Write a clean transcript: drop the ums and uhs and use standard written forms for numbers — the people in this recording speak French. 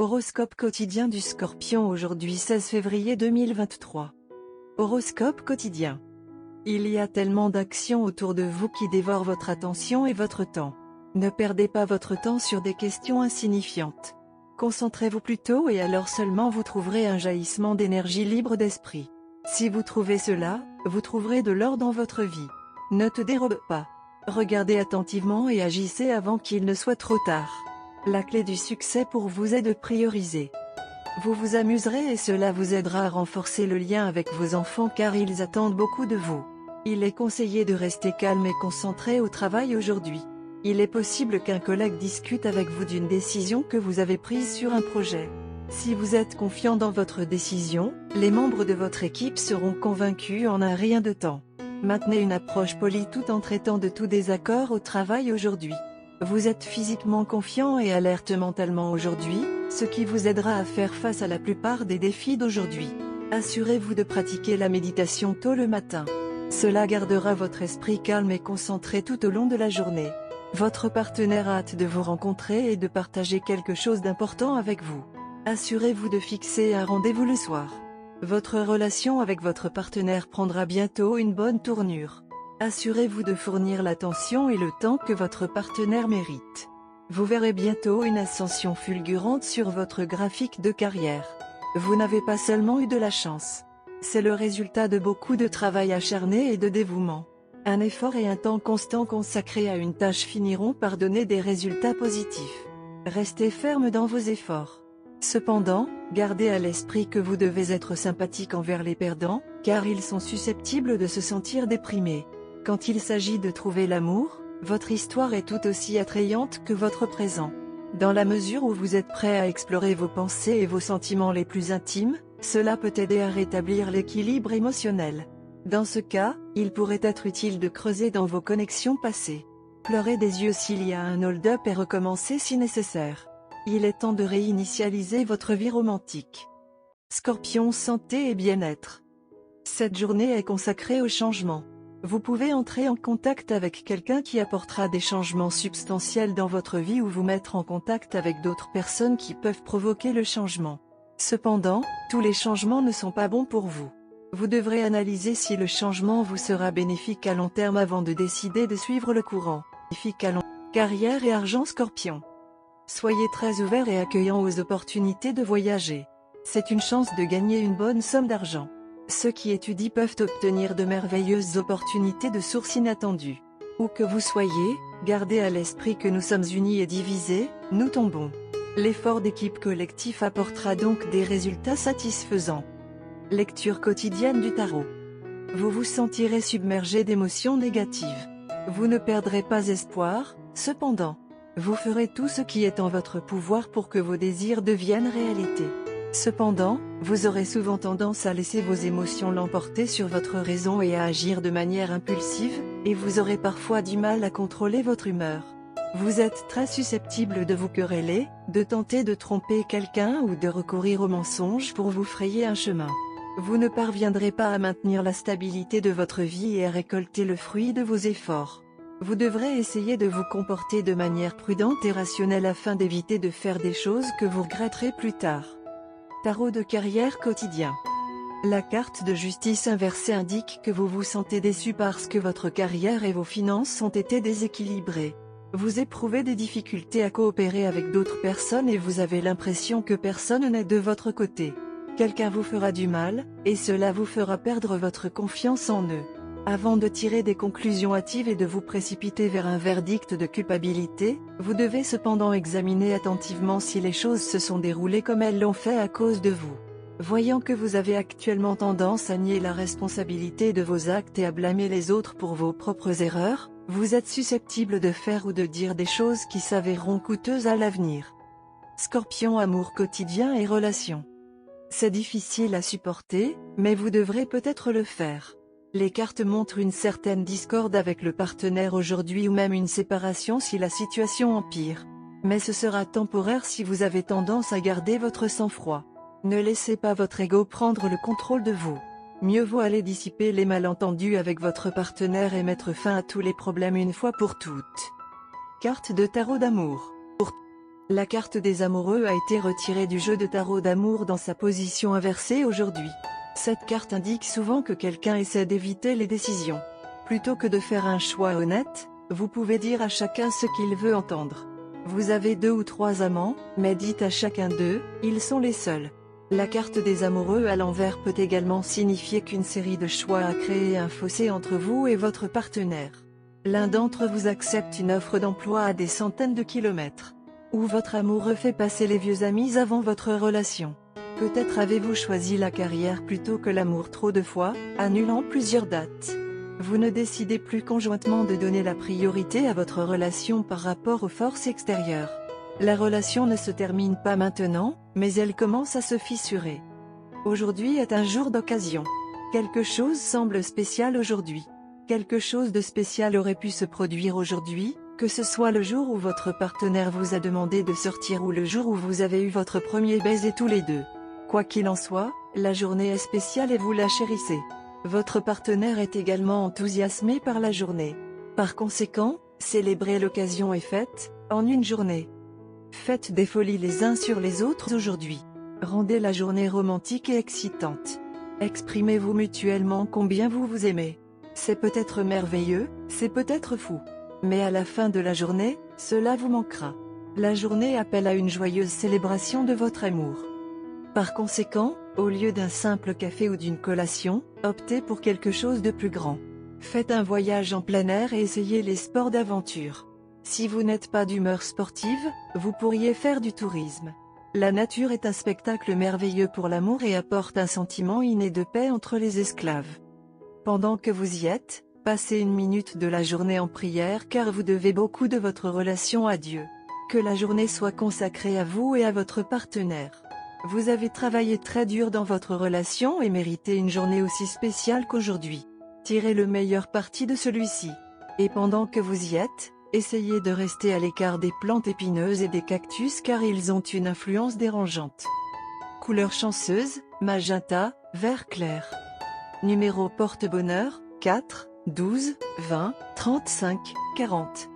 Horoscope quotidien du Scorpion aujourd'hui 16 février 2023. Horoscope quotidien. Il y a tellement d'actions autour de vous qui dévorent votre attention et votre temps. Ne perdez pas votre temps sur des questions insignifiantes. Concentrez-vous plutôt et alors seulement vous trouverez un jaillissement d'énergie libre d'esprit. Si vous trouvez cela, vous trouverez de l'or dans votre vie. Ne te dérobe pas. Regardez attentivement et agissez avant qu'il ne soit trop tard. La clé du succès pour vous est de prioriser. Vous vous amuserez et cela vous aidera à renforcer le lien avec vos enfants car ils attendent beaucoup de vous. Il est conseillé de rester calme et concentré au travail aujourd'hui. Il est possible qu'un collègue discute avec vous d'une décision que vous avez prise sur un projet. Si vous êtes confiant dans votre décision, les membres de votre équipe seront convaincus en un rien de temps. Maintenez une approche polie tout en traitant de tout désaccord au travail aujourd'hui. Vous êtes physiquement confiant et alerte mentalement aujourd'hui, ce qui vous aidera à faire face à la plupart des défis d'aujourd'hui. Assurez-vous de pratiquer la méditation tôt le matin. Cela gardera votre esprit calme et concentré tout au long de la journée. Votre partenaire a hâte de vous rencontrer et de partager quelque chose d'important avec vous. Assurez-vous de fixer un rendez-vous le soir. Votre relation avec votre partenaire prendra bientôt une bonne tournure. Assurez-vous de fournir l'attention et le temps que votre partenaire mérite. Vous verrez bientôt une ascension fulgurante sur votre graphique de carrière. Vous n'avez pas seulement eu de la chance. C'est le résultat de beaucoup de travail acharné et de dévouement. Un effort et un temps constant consacrés à une tâche finiront par donner des résultats positifs. Restez ferme dans vos efforts. Cependant, gardez à l'esprit que vous devez être sympathique envers les perdants, car ils sont susceptibles de se sentir déprimés. Quand il s'agit de trouver l'amour, votre histoire est tout aussi attrayante que votre présent. Dans la mesure où vous êtes prêt à explorer vos pensées et vos sentiments les plus intimes, cela peut aider à rétablir l'équilibre émotionnel. Dans ce cas, il pourrait être utile de creuser dans vos connexions passées. Pleurez des yeux s'il y a un hold-up et recommencer si nécessaire. Il est temps de réinitialiser votre vie romantique. Scorpion, santé et bien-être. Cette journée est consacrée au changement. Vous pouvez entrer en contact avec quelqu'un qui apportera des changements substantiels dans votre vie ou vous mettre en contact avec d'autres personnes qui peuvent provoquer le changement. Cependant, tous les changements ne sont pas bons pour vous. Vous devrez analyser si le changement vous sera bénéfique à long terme avant de décider de suivre le courant. Carrière et argent Scorpion. Soyez très ouvert et accueillant aux opportunités de voyager. C'est une chance de gagner une bonne somme d'argent. Ceux qui étudient peuvent obtenir de merveilleuses opportunités de sources inattendues. Où que vous soyez, gardez à l'esprit que nous sommes unis et divisés, nous tombons. L'effort d'équipe collectif apportera donc des résultats satisfaisants. Lecture quotidienne du tarot. Vous vous sentirez submergé d'émotions négatives. Vous ne perdrez pas espoir, cependant. Vous ferez tout ce qui est en votre pouvoir pour que vos désirs deviennent réalité. Cependant, vous aurez souvent tendance à laisser vos émotions l'emporter sur votre raison et à agir de manière impulsive, et vous aurez parfois du mal à contrôler votre humeur. Vous êtes très susceptible de vous quereller, de tenter de tromper quelqu'un ou de recourir au mensonge pour vous frayer un chemin. Vous ne parviendrez pas à maintenir la stabilité de votre vie et à récolter le fruit de vos efforts. Vous devrez essayer de vous comporter de manière prudente et rationnelle afin d'éviter de faire des choses que vous regretterez plus tard. Tarot de carrière quotidien. La carte de justice inversée indique que vous vous sentez déçu parce que votre carrière et vos finances ont été déséquilibrées. Vous éprouvez des difficultés à coopérer avec d'autres personnes et vous avez l'impression que personne n'est de votre côté. Quelqu'un vous fera du mal, et cela vous fera perdre votre confiance en eux. Avant de tirer des conclusions hâtives et de vous précipiter vers un verdict de culpabilité, vous devez cependant examiner attentivement si les choses se sont déroulées comme elles l'ont fait à cause de vous. Voyant que vous avez actuellement tendance à nier la responsabilité de vos actes et à blâmer les autres pour vos propres erreurs, vous êtes susceptible de faire ou de dire des choses qui s'avéreront coûteuses à l'avenir. Scorpion, amour quotidien et relations. C'est difficile à supporter, mais vous devrez peut-être le faire. Les cartes montrent une certaine discorde avec le partenaire aujourd'hui ou même une séparation si la situation empire. Mais ce sera temporaire si vous avez tendance à garder votre sang-froid. Ne laissez pas votre ego prendre le contrôle de vous. Mieux vaut aller dissiper les malentendus avec votre partenaire et mettre fin à tous les problèmes une fois pour toutes. Carte de tarot d'amour. La carte des amoureux a été retirée du jeu de tarot d'amour dans sa position inversée aujourd'hui. Cette carte indique souvent que quelqu'un essaie d'éviter les décisions. Plutôt que de faire un choix honnête, vous pouvez dire à chacun ce qu'il veut entendre. Vous avez 2 ou 3 amants, mais dites à chacun d'eux, ils sont les seuls. La carte des amoureux à l'envers peut également signifier qu'une série de choix a créé un fossé entre vous et votre partenaire. L'un d'entre vous accepte une offre d'emploi à des centaines de kilomètres. Ou votre amoureux fait passer les vieux amis avant votre relation. Peut-être avez-vous choisi la carrière plutôt que l'amour trop de fois, annulant plusieurs dates. Vous ne décidez plus conjointement de donner la priorité à votre relation par rapport aux forces extérieures. La relation ne se termine pas maintenant, mais elle commence à se fissurer. Aujourd'hui est un jour d'occasion. Quelque chose semble spécial aujourd'hui. Quelque chose de spécial aurait pu se produire aujourd'hui, que ce soit le jour où votre partenaire vous a demandé de sortir ou le jour où vous avez eu votre premier baiser tous les deux. Quoi qu'il en soit, la journée est spéciale et vous la chérissez. Votre partenaire est également enthousiasmé par la journée. Par conséquent, célébrez l'occasion est faite, en une journée. Faites des folies les uns sur les autres aujourd'hui. Rendez la journée romantique et excitante. Exprimez-vous mutuellement combien vous vous aimez. C'est peut-être merveilleux, c'est peut-être fou. Mais à la fin de la journée, cela vous manquera. La journée appelle à une joyeuse célébration de votre amour. Par conséquent, au lieu d'un simple café ou d'une collation, optez pour quelque chose de plus grand. Faites un voyage en plein air et essayez les sports d'aventure. Si vous n'êtes pas d'humeur sportive, vous pourriez faire du tourisme. La nature est un spectacle merveilleux pour l'amour et apporte un sentiment inné de paix entre les esclaves. Pendant que vous y êtes, passez 1 minute de la journée en prière car vous devez beaucoup de votre relation à Dieu. Que la journée soit consacrée à vous et à votre partenaire. Vous avez travaillé très dur dans votre relation et méritez une journée aussi spéciale qu'aujourd'hui. Tirez le meilleur parti de celui-ci. Et pendant que vous y êtes, essayez de rester à l'écart des plantes épineuses et des cactus car ils ont une influence dérangeante. Couleur chanceuse, magenta, vert clair. Numéro porte-bonheur, 4, 12, 20, 35, 40.